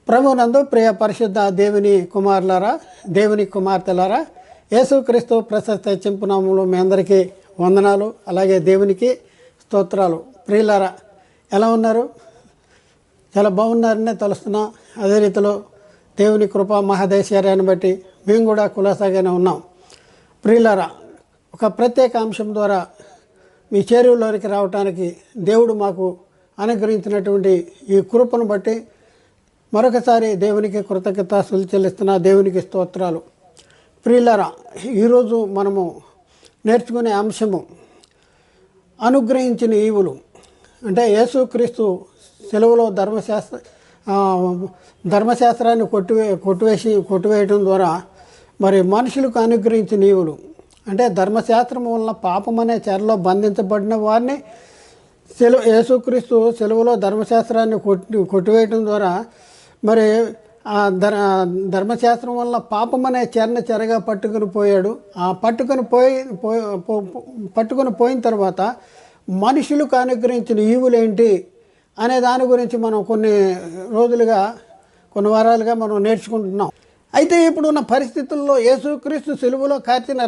ప్రభునందు ప్రియ పరిశుద్ధ దేవుని కుమారులారా, దేవుని కుమార్తెలారా, యేసుక్రీస్తు ప్రశస్త చింపునామంలో మీ అందరికీ వందనాలు. అలాగే దేవునికి స్తోత్రాలు. ప్రియులారా, ఎలా ఉన్నారు? చాలా బాగున్నారనే తెలుస్తున్నాం. అదే రీతిలో దేవుని కృప మహాదేశ్వర్యాన్ని బట్టి మేము కూడా కులాసాగానే ఉన్నాం. ప్రియులారా, ఒక ప్రత్యేక అంశం ద్వారా మీ చేరువలోనికి రావడానికి దేవుడు మాకు అనుగ్రహించినటువంటి ఈ కృపను బట్టి మరొకసారి దేవునికి కృతజ్ఞతాస్తులు చెల్లిస్తున్న దేవునికి స్తోత్రాలు. ప్రియులారా, ఈరోజు మనము నేర్చుకునే అంశము అనుగ్రహించిన ఈవులు. అంటే యేసుక్రీస్తు సెలవులో ధర్మశాస్త్రాన్ని కొట్టివేయటం ద్వారా మరి మనుషులకు అనుగ్రహించిన ఈవులు. అంటే ధర్మశాస్త్రం వలన పాపం అనే చెరలో బంధించబడిన వారిని యేసుక్రీస్తు సెలవులో ధర్మశాస్త్రాన్ని కొట్టివేయటం ద్వారా మరి ఆ ధర్మశాస్త్రం వల్ల పాపం అనే చెరగా పట్టుకుని పోయాడు. ఆ పట్టుకుని పోయిన తర్వాత మనుషులకు అనుగ్రహించిన ఈవులేంటి అనే దాని గురించి మనం కొన్ని వారాలుగా మనం నేర్చుకుంటున్నాం. అయితే ఇప్పుడున్న పరిస్థితుల్లో యేసుక్రీస్తు సిలువలో కార్చిన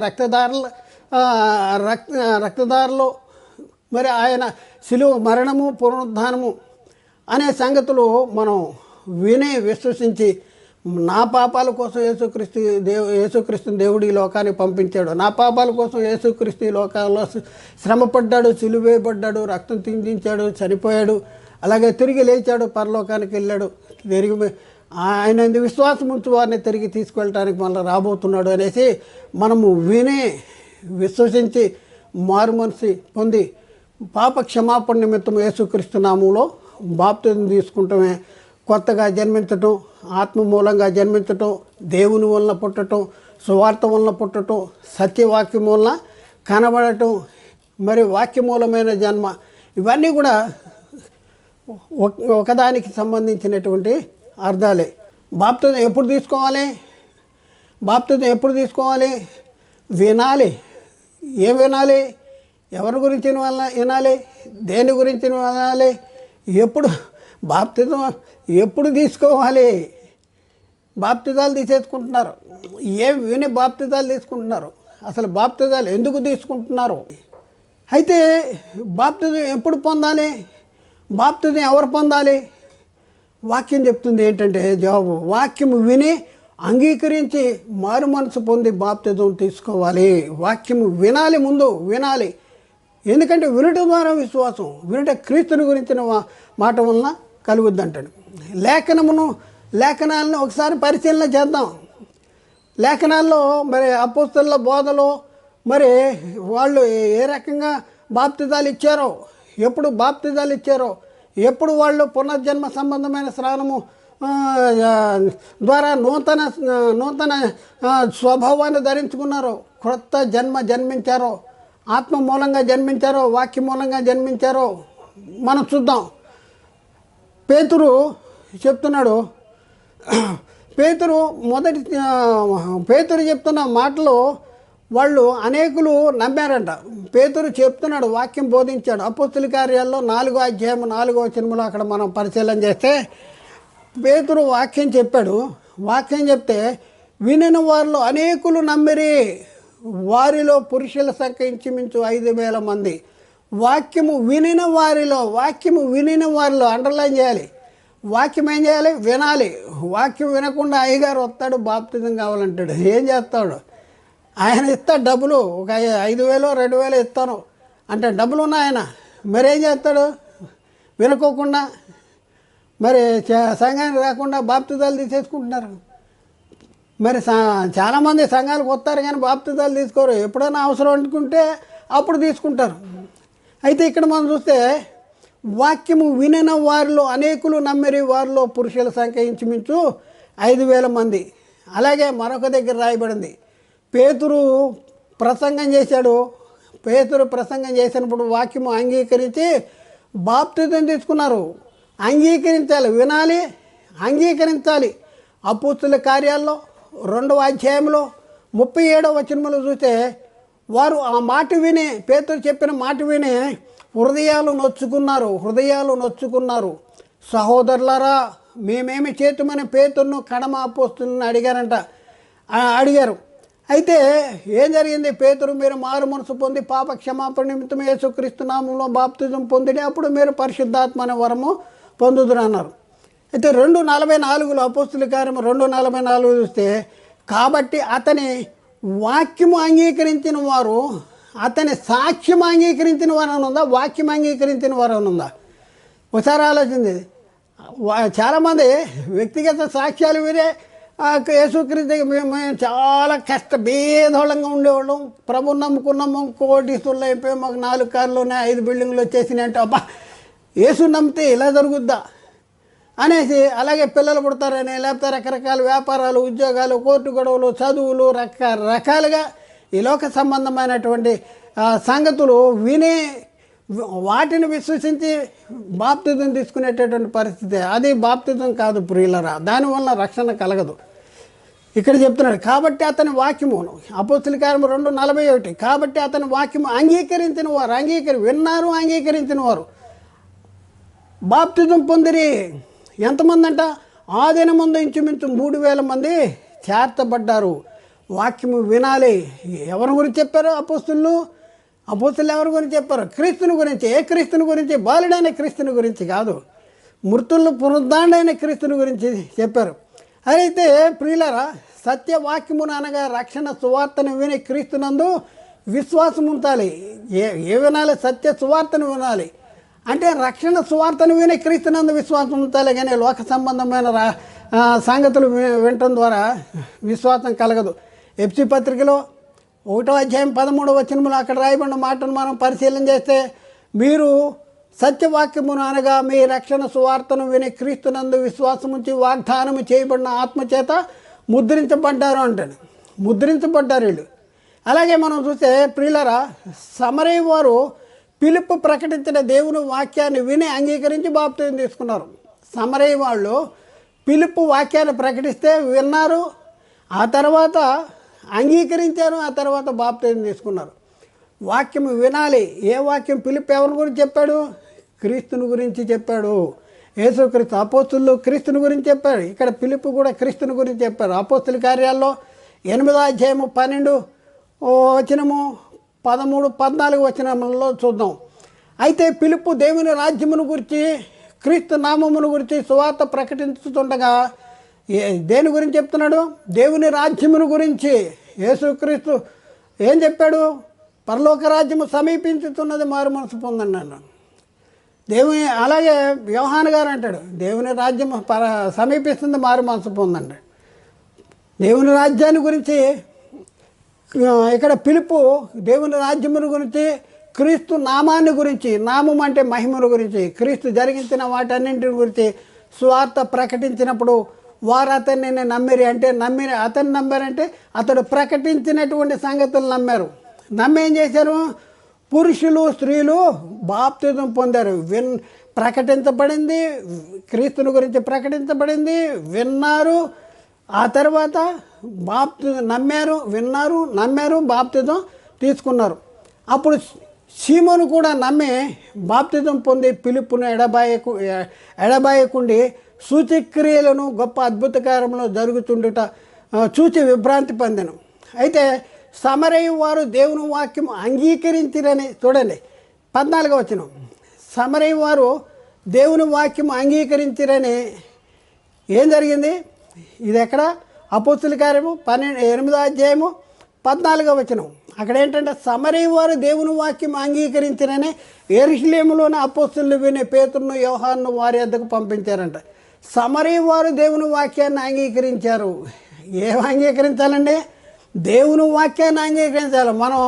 రక్తధారలో మరి ఆయన సిలువ మరణము పునరుద్ధానము అనే సంగతులు మనం విశ్వసించి నా పాపాల కోసం యేసుక్రీస్తుని దేవుడు ఈ లోకానికి పంపించాడు, నా పాపాల కోసం యేసుక్రీస్తు ఈ లోకాల్లో శ్రమపడ్డాడు, సిలువేయబడ్డాడు, రక్తం చిందించాడు, చనిపోయాడు, అలాగే తిరిగి లేచాడు, పరలోకానికి వెళ్ళాడు, తిరిగి ఆయన విశ్వాసం ఉంచి వారిని తిరిగి తీసుకెళ్ళటానికి మళ్ళీ రాబోతున్నాడు అనేసి మనము విశ్వసించి మారు మనసు పొంది పాప క్షమాపణ నిమిత్తం యేసుక్రీస్తు నామంలో బాప్తిజం తీసుకుంటమే కొత్తగా జన్మించటం, ఆత్మ మూలంగా జన్మించటం, దేవుని వలన పుట్టటం, సువార్త వలన పుట్టటం, సత్యవాక్యం వలన కనబడటం, మరి వాక్యమూలమైన జన్మ, ఇవన్నీ కూడా ఒకదానికి సంబంధించినటువంటి అర్థాలే. బాప్తిజం ఎప్పుడు తీసుకోవాలి? వినాలి. ఏం వినాలి? ఎవరి గురించి వినాలి? దేని గురించి వినాలి? బాప్తిజం ఎప్పుడు తీసుకోవాలి? బాప్తిజాలు తీసేసుకుంటున్నారు. ఏం విని బాప్తిజాలు తీసుకుంటున్నారు? అసలు బాప్తిజాలు ఎందుకు తీసుకుంటున్నారు? అయితే బాప్తిజం ఎప్పుడు పొందాలి? బాప్తిజం ఎవరు పొందాలి? వాక్యం చెప్తుంది ఏంటంటే జవాబు, వాక్యం విని అంగీకరించి మారు మనసు పొంది బాప్తిజం తీసుకోవాలి. వాక్యం వినాలి, ముందు వినాలి. ఎందుకంటే వినటం ద్వారా విశ్వాసం, వినట క్రీస్తుని గురించిన మాట వలన కలుగుద్ది అంటాడు. లేఖనాలను ఒకసారి పరిశీలన చేద్దాం. లేఖనాల్లో మరి అపోస్తలుల బోధలో మరి వాళ్ళు ఏ రకంగా బాప్తిజాలు ఇచ్చారో, ఎప్పుడు బాప్తిజాలు ఇచ్చారో, ఎప్పుడు వాళ్ళు పునర్జన్మ సంబంధమైన స్నానము ద్వారా నూతన స్వభావాన్ని ధరించుకున్నారో, క్రొత్త జన్మించారో, ఆత్మ మూలంగా జన్మించారో, వాక్య మూలంగా జన్మించారో మనం చూద్దాం. పేతురు చెప్తున్నాడు. పేతురు చెప్తున్న మాటలు వాళ్ళు అనేకులు నమ్మారంట. పేతురు చెప్తున్నాడు, వాక్యం బోధించాడు. అపోస్తుల కార్యాల్లో 4వ అధ్యాయం 4వ వచనంలో అక్కడ మనం పరిశీలన చేస్తే పేతురు వాక్యం చెప్పాడు. వాక్యం చెప్తే వినిన వారిలో అనేకులు నమ్మిరి, వారిలో పురుషుల సంఖ్య ఇంచుమించు 5,000 మంది. వాక్యము వినిన వారిలో అండర్లైన్ చేయాలి. వాక్యం ఏం చేయాలి? వినాలి. వాక్యం వినకుండా అయ్యగారు వస్తాడు, బాప్తిజం కావాలంటాడు. ఏం చేస్తాడు? ఆయన ఇస్తాడు డబ్బులు, ఒక 5,000 2,000 ఇస్తాను అంటే డబ్బులు ఉన్న ఆయన మరేం చేస్తాడు? వినుకోకుండా మరి సంఘానికి రాకుండా బాప్తిజాలు తీసేసుకుంటున్నారు. మరి చాలామంది సంఘాలకు వస్తారు కానీ బాప్తిజాలు తీసుకోరు. ఎప్పుడైనా అవసరం అనుకుంటే అప్పుడు తీసుకుంటారు. అయితే ఇక్కడ మనం చూస్తే వాక్యము వినిన వారిలో అనేకులు నమ్మిరి, వారిలో పురుషుల సంఖ్య ఇంచుమించు 5,000 మంది. అలాగే మరొక దగ్గర రాయబడింది, పేతురు ప్రసంగం చేశాడు. పేతురు ప్రసంగం చేసినప్పుడు వాక్యము అంగీకరించి బాప్తిజం తీసుకున్నారు. అంగీకరించాలి, వినాలి, అంగీకరించాలి. అపోస్తుల కార్యాల్లో 2వ అధ్యాయంలో 37వ వచనంలో చూస్తే వారు ఆ మాట విని, పేతురు చెప్పిన మాట విని హృదయాలు నొచ్చుకున్నారు. సహోదరులారా మేమేమి చేతుమని పేతురును కడమ అపోస్తులను అడిగారు. అయితే ఏం జరిగింది? పేతురు, మీరు మారు మనసు పొంది పాప క్షమాపణ నిమిత్తం యేసుక్రీస్తు నామంలో బాప్తిజం పొందిడి, అప్పుడు మీరు పరిశుద్ధాత్మ అనే వరము పొందుదురు అన్నారు. అయితే 2:44 అపోస్తుల కార్యం 2:44 చూస్తే, కాబట్టి అతని వాక్యము అంగీకరించిన వారు, అతని సాక్ష్యం అంగీకరించిన వారు అని ఉందా, వాక్యం అంగీకరించిన వారు అని ఉందా? ఒకసారి ఆలోచింది. చాలామంది వ్యక్తిగత సాక్ష్యాలు వినే యేసుక్రీస్తు మేము చాలా భేదోళంగా ఉండేవాళ్ళం, ప్రభుని నమ్ముకున్నాము, కోటీసులు అయిపోయి మాకు 4 కార్లు ఉన్నాయి, 5 బిల్డింగ్లు వచ్చేసినాయి అంటే, అబ్బా యేసు నమ్మితే ఇలా జరుగుద్దా అనేసి, అలాగే పిల్లలు పుడతారని, లేకపోతే రకరకాల వ్యాపారాలు, ఉద్యోగాలు, కోర్టు గొడవలు, చదువులు, రకరకాలుగా ఈ లోక సంబంధమైనటువంటి సంగతులు విని వాటిని విశ్వసించి బాప్తిజం తీసుకునేటటువంటి పరిస్థితి. అది బాప్తిజం కాదు ప్రియులరా, దానివల్ల రక్షణ కలగదు. ఇక్కడ చెప్తున్నాడు, కాబట్టి అతని వాక్యము, అపోస్తుల కార్యం 2:41, కాబట్టి అతని వాక్యము అంగీకరించిన వారు, విన్నారు, అంగీకరించిన వారు బాప్తిజం పొందిరి. ఎంతమంది అంట? ఆ దినముందు ఇంచుమించు 3,000 మంది చేర్చబడ్డారు. వాక్యము వినాలి. ఎవరి గురించి చెప్పారు అపోస్తులు ఎవరి గురించి చెప్పారు? క్రీస్తుని గురించి. ఏ క్రీస్తుని గురించి? బాలుడైన క్రీస్తుని గురించి కాదు, మృతులు పునరుద్ధానుడైన క్రీస్తుని గురించి చెప్పారు. అయితే ప్రియులారా, సత్యవాక్యమును అనగా రక్షణ సువార్తను విని క్రీస్తునందు విశ్వాసం ఉంచాలి. ఏ వినాలి? సత్య సువార్తను వినాలి. అంటే రక్షణ సువార్తను విని క్రీస్తునందు విశ్వాసం ఉంచాలి, కానీ లోక సంబంధమైన సంగతులు వినటం ద్వారా విశ్వాసం కలగదు. ఎఫ్సి పత్రికలో 1వ అధ్యాయం 13వ వచనంలో అక్కడ రాయబడిన మాటను మనం పరిశీలన చేస్తే, మీరు సత్యవాక్యమును అనగా మీ రక్షణ సువార్తను విని క్రీస్తునందు విశ్వాసం ఉంచి వాగ్దానము చేయబడిన ఆత్మచేత ముద్రించబడ్డారు అంటాడు. ముద్రించబడ్డారు వీళ్ళు. అలాగే మనం చూస్తే ప్రియులరా, సమరయ వారు పిలుపు ప్రకటించిన దేవుని వాక్యాన్ని విని అంగీకరించి బాప్తిజం తీసుకున్నారు. సమరయ వాళ్ళు పిలుపు వాక్యాన్ని ప్రకటిస్తే విన్నారు, ఆ తర్వాత అంగీకరించారు, ఆ తర్వాత బాప్తిజం తీసుకున్నారు. వాక్యం వినాలి. ఏ వాక్యం? పిలుపు ఎవరి గురించి చెప్పాడు? క్రీస్తుని గురించి చెప్పాడు. యేసుక్రీస్తు. అపోస్తులు క్రీస్తుని గురించి చెప్పారు, ఇక్కడ పిలుపు కూడా క్రీస్తుని గురించి చెప్పారు. అపోస్తుల కార్యాల్లో 8వ అధ్యాయము 12 వచనము 13, 14 వచనములలో చూద్దాం. అయితే పిలుపు దేవుని రాజ్యమును గురించి, క్రీస్తు నామమును గురించి సువార్త ప్రకటించుతుండగా దేని గురించి చెప్తున్నాడు? దేవుని రాజ్యమును గురించి. యేసుక్రీస్తు ఏం చెప్పాడు? పరలోక రాజ్యము సమీపించుతున్నది, మారు మనసు పొందండి అన్నాడు. దేవుని. అలాగే యోహాను గారు అంటాడు, దేవుని రాజ్యం సమీపిస్తుంది, మారు మనసు పొందండి. దేవుని రాజ్యాన్ని గురించి ఇక్కడ పిలుపు దేవుని రాజ్యమును గురించి, క్రీస్తు నామాన్ని గురించి, నామం అంటే మహిమను గురించి, క్రీస్తు జరిగించిన వాటన్నింటిని గురించి సువార్త ప్రకటించినప్పుడు వారు అతన్ని నమ్మిరి. అంటే అతన్ని నమ్మారంటే అతడు ప్రకటించినటువంటి సంగతులు నమ్మారు. నమ్మేం చేశారు? పురుషులు, స్త్రీలు బాప్తిజం పొందారు. ప్రకటించబడింది, క్రీస్తుని గురించి ప్రకటించబడింది, విన్నారు, ఆ తర్వాత నమ్మారు, బాప్తిజం తీసుకున్నారు. అప్పుడు సీమోను కూడా నమ్మి బాప్తిజం పొంది పిలుపును ఎడబాయకుండి సూచక్రియలను గొప్ప అద్భుత కార్యములు జరుగుతుండుట చూచి విభ్రాంతి పొందెను. అయితే సమరయ వారు దేవుని వాక్యం అంగీకరించిరని చూడండి, 14వ వచనం. సమరయ వారు దేవుని వాక్యం అంగీకరించిరని ఏం జరిగింది? ఇది ఎక్కడ? అపోస్తుల కార్యము 8వ అధ్యాయము 14వ వచనం. అక్కడ ఏంటంటే, సమరయ వారు దేవుని వాక్యం అంగీకరించిరని యెరూషలేములోని అపోస్తులు విని పేతురును యోహానును వారి వద్దకు పంపించారంట. సమరయ వారు దేవుని వాక్యాన్ని అంగీకరించారు. ఏం అంగీకరించాలండి? దేవుని వాక్యాన్ని అంగీకరించాలి. మనం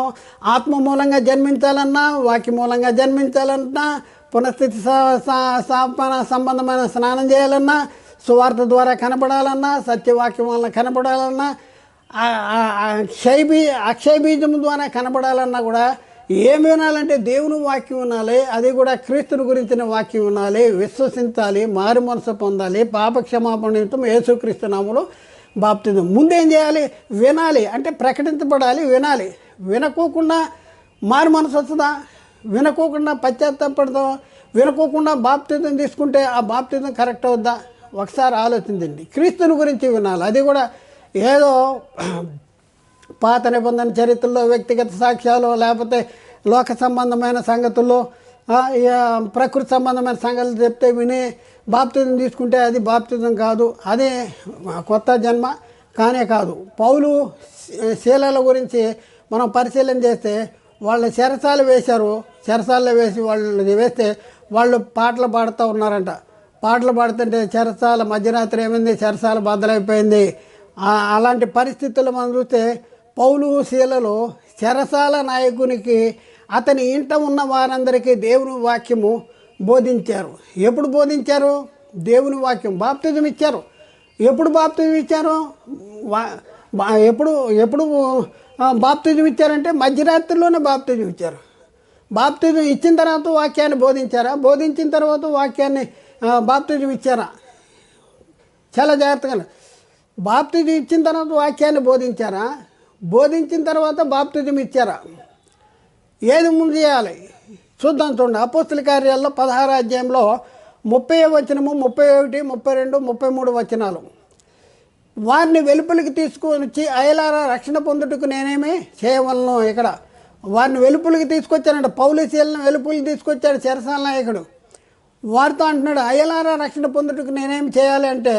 ఆత్మ మూలంగా జన్మించాలన్నా, వాక్య మూలంగా జన్మించాలన్నా, పునఃస్థితి సంబంధమైన స్నానం చేయాలన్నా, సువార్త ద్వారా కనపడాలన్నా, సత్యవాక్యం వలన కనపడాలన్నా, అక్షయ బీజం ద్వారా కనపడాలన్నా కూడా ఏమి వినాలంటే దేవుని వాక్యం వినాలి. అది కూడా క్రీస్తుని గురించిన వాక్యం వినాలి, విశ్వసించాలి, మారు మనసు పొందాలి, పాపక్షమాపణ నిమిత్తం యేసుక్రీస్తు నామములో బాప్తిజం. ముందేం చేయాలి? వినాలి. అంటే ప్రకటించబడాలి, వినాలి. వినకోకుండా మారు మనసు వస్తుందా? వినకోకుండా పశ్చాత్తాపడతాం, వినకోకుండా బాప్తిజం తీసుకుంటే ఆ బాప్తిజం కరెక్ట్ అవుద్దా? ఒకసారి ఆలోచించండి. క్రీస్తుని గురించి వినాలి. అది కూడా ఏదో పాత నిబంధన చరిత్రలో వ్యక్తిగత సాక్ష్యాలు, లేకపోతే లోక సంబంధమైన సంగతుల్లో ప్రకృతి సంబంధమైన సంగతులు చెప్తే విని బాప్తిజం తీసుకుంటే అది బాప్తిజం కాదు, అదే కొత్త జన్మ కానే కాదు. పౌలు శీలల గురించి మనం పరిశీలన చేస్తే వాళ్ళు చెరసాలు వేశారు. చెరసాల్లో వేసి వాళ్ళు వేస్తే వాళ్ళు పాటలు పాడుతూ ఉన్నారంట. పాటలు పాడుతుంటే చెరసాల మధ్యరాత్రి ఏమైంది, చెరసాల బద్దలైపోయింది. అలాంటి పరిస్థితుల్లో మనం చూస్తే పౌలు శీలలు చెరసాల నాయకునికి అతని ఇంట ఉన్న వారందరికీ దేవుని వాక్యము బోధించారు. ఎప్పుడు బోధించారు? దేవుని వాక్యం. బాప్తిజం ఇచ్చారు. ఎప్పుడు బాప్తిజం ఇచ్చారు? ఎప్పుడు బాప్తిజం ఇచ్చారంటే మధ్యరాత్రిలోనే బాప్తిజం ఇచ్చారు. బాప్తిజం ఇచ్చిన తర్వాత వాక్యాన్ని బోధించారా? బోధించిన తర్వాత వాక్యాన్ని బాప్తిజం ఇచ్చారా? చాలా జాగ్రత్తగా. బాప్తిజం ఇచ్చిన తర్వాత వాక్యాన్ని బోధించారా? బోధించిన తర్వాత బాప్తిజం ఇచ్చారా? ఏది ముందు చేయాలి చూద్దాం. చూడండి, అపోస్తుల కార్యాల్లో 16వ అధ్యాయంలో 30వ వచనము, 31, 32, 33 వచనాలు. వారిని వెలుపలికి తీసుకొని వచ్చి అయలారా రక్షణ పొందుటకు నేనేమి చేయవలను. ఇక్కడ వారిని వెలుపలికి తీసుకొచ్చానంట. పౌలు శీలను వెలుపలికి తీసుకొచ్చాడు చెరసాల నాయకుడు. వారితో అంటున్నాడు, అయలారా రక్షణ పొందుటకు నేనేమి చేయాలి అంటే,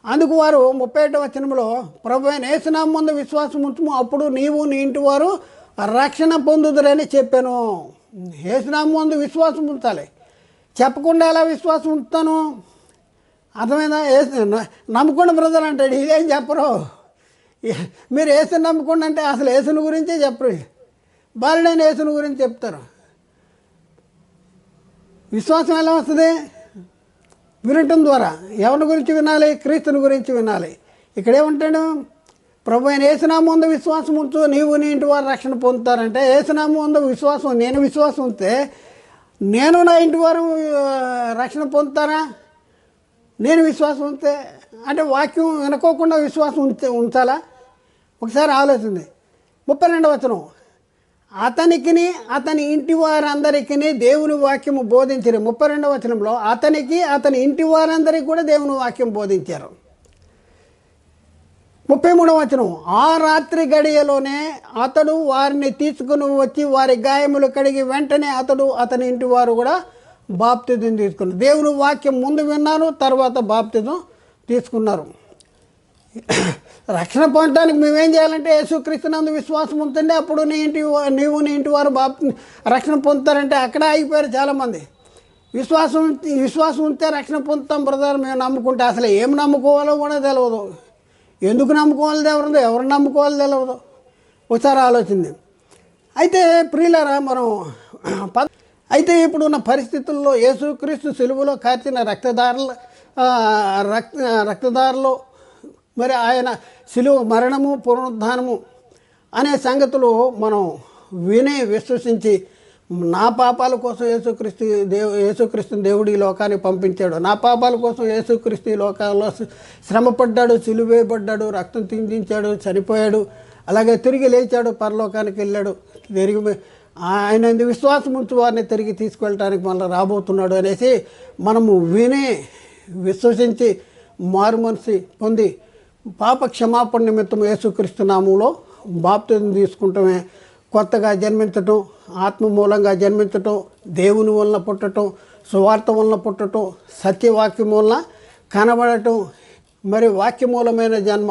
అందుకు వారు 31వ వచనంలో ప్రభువైన యేసునామము యందు విశ్వాసం ఉంచుము, అప్పుడు నీవు నీ ఇంటి వారు రక్షణ పొందుదురని చెప్పాను. యేసునామము యందు విశ్వాసం ఉంచాలి. చెప్పకుండా ఎలా విశ్వాసం ఉంచుతాను? అర్థమైందా? నమ్ముకోండి బ్రదర్ అంటాడు. ఇదేం చెప్పరు. మీరు యేసుని నమ్ముకోండి అంటే అసలు యేసుని గురించే చెప్పరు. బాలుడైన యేసుని గురించి చెప్తారు. విశ్వాసం ఎలా వస్తుంది? వినటం ద్వారా. ఎవరి గురించి వినాలి? క్రీస్తుని గురించి వినాలి. ఇక్కడేమంటాడు? ప్రభు అయిన యేసునామము యందు విశ్వాసం ఉంచు, నీవు నీ ఇంటి వారు రక్షణ పొందుతారంటే యేసునామము యందు విశ్వాసం, నేను విశ్వాసం ఉంటే నేను నా ఇంటి వారు రక్షణ పొందుతారా? నేను విశ్వాసం ఉంటే అంటే వాక్యం వినుకోకుండా విశ్వాసం ఉంచాలా? ఒకసారి ఆలోచింది. 32వ వచనం, అతనికిని అతని ఇంటి వారందరికీ దేవుని వాక్యము బోధించారు. 32వ వచనంలో అతనికి అతని ఇంటి వారందరికీ కూడా దేవుని వాక్యం బోధించారు. 33వ వచనం, ఆ రాత్రి గడియలోనే అతడు వారిని తీసుకుని వచ్చి వారి గాయములు కడిగి వెంటనే అతడు అతని ఇంటి వారు కూడా బాప్తిజం తీసుకున్నారు. దేవుని వాక్యం ముందు విన్నారు, తర్వాత బాప్తిజం తీసుకున్నారు. రక్షణ పొందడానికి మేమేం చేయాలంటే యేసుక్రీస్తునందు విశ్వాసం ఉంచండి, అప్పుడు నీవు నీ ఇంటి వారు రక్షణ పొందుతారంటే అక్కడ ఆగిపోయారు చాలామంది. విశ్వాసం ఉంటే రక్షణ పొందుతాం బ్రదర్ మేము నమ్ముకుంటే అసలు ఏం నమ్ముకోవాలో కూడా తెలియదు. ఎందుకు నమ్ముకోవాలి తెలియదు, ఎవరు నమ్ముకోవాలో తెలియదు. ఒకసారి ఆలోచింది. అయితే ప్రియులారా, మనం అయితే ఇప్పుడున్న పరిస్థితుల్లో యేసుక్రీస్తు సిలువలో కార్చిన రక్తదారులు మరి ఆయన సిలువ మరణము పునరుద్ధానము అనే సంగతులు మనం విని విశ్వసించి నా పాపాల కోసం యేసుక్రీస్తుని దేవుడు ఈ లోకానికి పంపించాడు, నా పాపాల కోసం యేసుక్రీస్తు ఈ లోకాల్లో శ్రమపడ్డాడు, సిలువేయబడ్డాడు, రక్తం చిందించాడు, చనిపోయాడు, అలాగే తిరిగి లేచాడు, పరలోకానికి వెళ్ళాడు, తిరిగి ఆయన విశ్వాసం ఉంచి వారిని తిరిగి తీసుకువెళ్ళటానికి మళ్ళీ రాబోతున్నాడు అనేసి మనము విని విశ్వసించి మారు మనసు పొంది పాప క్షమాపణ నిమిత్తం యేసుక్రీస్తు నామములో బాప్తిజం తీసుకుంటమే కొత్తగా జన్మించటం, ఆత్మ మూలంగా జన్మించటం, దేవుని వలన పుట్టటం, సువార్త వలన పుట్టటం, సత్యవాక్యం వలన కనబడటం, మరి వాక్యమూలమైన జన్మ,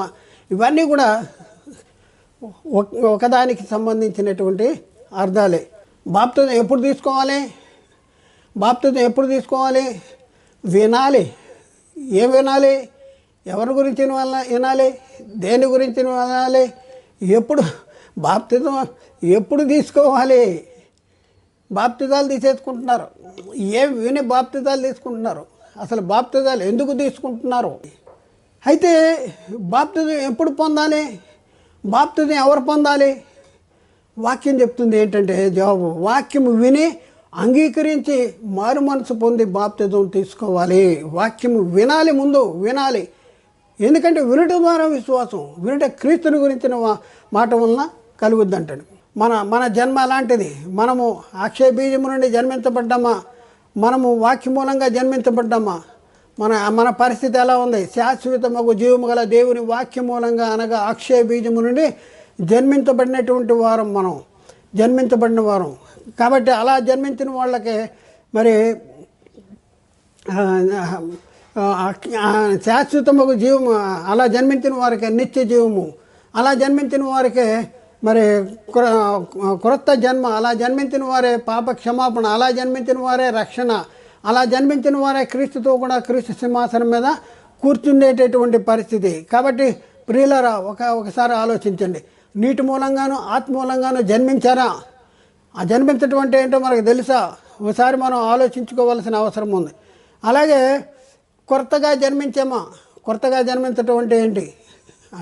ఇవన్నీ కూడా ఒకదానికి సంబంధించినటువంటి అర్థాలే. బాప్తిజం ఎప్పుడు తీసుకోవాలి? వినాలి. ఏం వినాలి? ఎవరి గురించి వినాలి? దేని గురించి వినాలి? బాప్తిజం ఎప్పుడు తీసుకోవాలి? బాప్తిజాలు తీసేసుకుంటున్నారు. ఏం విని బాప్తిజాలు తీసుకుంటున్నారు? అసలు బాప్తిజాలు ఎందుకు తీసుకుంటున్నారు? అయితే బాప్తిజం ఎప్పుడు పొందాలి? బాప్తిజం ఎవరు పొందాలి? వాక్యం చెప్తుంది ఏంటంటే జవాబు, వాక్యం విని అంగీకరించి మారు మనసు పొంది బాప్తిజం తీసుకోవాలి. వాక్యం వినాలి, ముందు వినాలి. ఎందుకంటే వినటం ద్వారా విశ్వాసం, వినట క్రీస్తుని గురించిన మాట వలన కలుగుద్ది అంటాడు. మన జన్మ అలాంటిది. మనము అక్షయ బీజము నుండి జన్మించబడ్డామా? మనము వాక్య మూలంగా జన్మించబడ్డామా? మన మన పరిస్థితి ఎలా ఉంది? శాశ్వతమగు జీవము గల దేవుని వాక్యం మూలంగా అనగా అక్షయ బీజము నుండి జన్మించబడినటువంటి వారం మనం, జన్మించబడిన వారం. కాబట్టి అలా జన్మించిన వాళ్ళకి మరి శాశ్వతమగు జీవము, అలా జన్మించిన వారికి నిత్య జీవము, అలా జన్మించిన వారికి మరి క్రొత్త జన్మ, అలా జన్మించిన వారే పాప క్షమాపణ, అలా జన్మించిన వారే రక్షణ, అలా జన్మించిన వారే క్రీస్తుతో కూడా క్రీస్తు సింహాసనం మీద కూర్చుండేటటువంటి పరిస్థితి. కాబట్టి ప్రియులారా, ఒకసారి ఆలోచించండి. నీటి మూలంగాను ఆత్మ మూలంగాను జన్మించారా? ఆ జన్మించటం అంటే ఏంటో మనకు తెలుసా? ఒకసారి మనం ఆలోచించుకోవాల్సిన అవసరం ఉంది. అలాగే కొత్తగా జన్మించామా? కొత్తగా జన్మించటం అంటే ఏంటి?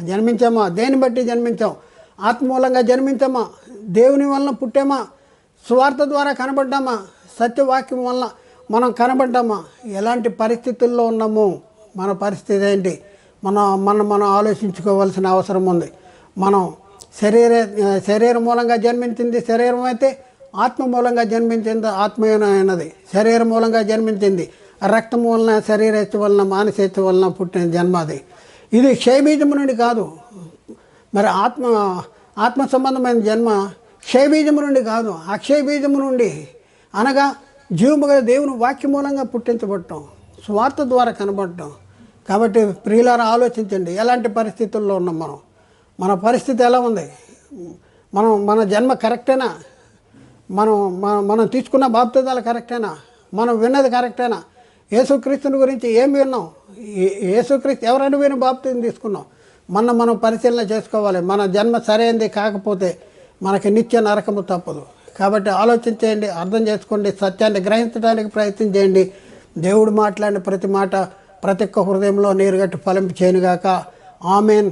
జన్మించామా? దేన్ని బట్టి జన్మించాం? ఆత్మ మూలంగా జన్మించామా? దేవుని వలన పుట్టామా? స్వార్థ ద్వారా కనబడ్డామా? సత్యవాక్యం వలన మనం కనబడ్డామా? ఎలాంటి పరిస్థితుల్లో ఉన్నాము? మన పరిస్థితి ఏంటి? మనం ఆలోచించుకోవాల్సిన అవసరం ఉంది. మనం శరీరం మూలంగా జన్మించింది శరీరం అయితే, ఆత్మ మూలంగా జన్మించింది ఆత్మీయమైనది. శరీరం మూలంగా జన్మించింది రక్తం వలన, శరీరేచ్ఛ వలన, మానసేచ్ఛ వలన పుట్టిన జన్మ అది. ఇది క్షయబీజము నుండి కాదు. మరి ఆత్మ సంబంధమైన జన్మ క్షయబీజము నుండి కాదు, అక్షయ బీజము నుండి, అనగా జీవము గల దేవుని వాక్యం మూలంగా పుట్టించబడటం, స్వార్థ ద్వారా కనబడటం. కాబట్టి ప్రియులారా, ఆలోచించండి, ఎలాంటి పరిస్థితుల్లో ఉన్నాం మనం? మన పరిస్థితి ఎలా ఉంది? మన జన్మ కరెక్టేనా? మనం తీసుకున్న బాప్తిదాలు కరెక్టేనా? మనం విన్నది కరెక్టేనా? యేసుక్రీస్తుని గురించి ఏం విన్నాం? యేసుక్రీస్తు ఎవరైనా విని బాప్తిని తీసుకున్నాం? మనం పరిశీలన చేసుకోవాలి. మన జన్మ సరైనది కాకపోతే మనకి నిత్య నరకము తప్పదు. కాబట్టి ఆలోచించేయండి, అర్థం చేసుకోండి, సత్యాన్ని గ్రహించడానికి ప్రయత్నం చేయండి. దేవుడు మాట్లాడిన ప్రతి మాట ప్రతి ఒక్క హృదయంలో నీరుగట్టి ఫలింపు చేయనుగాక. ఆమెన్.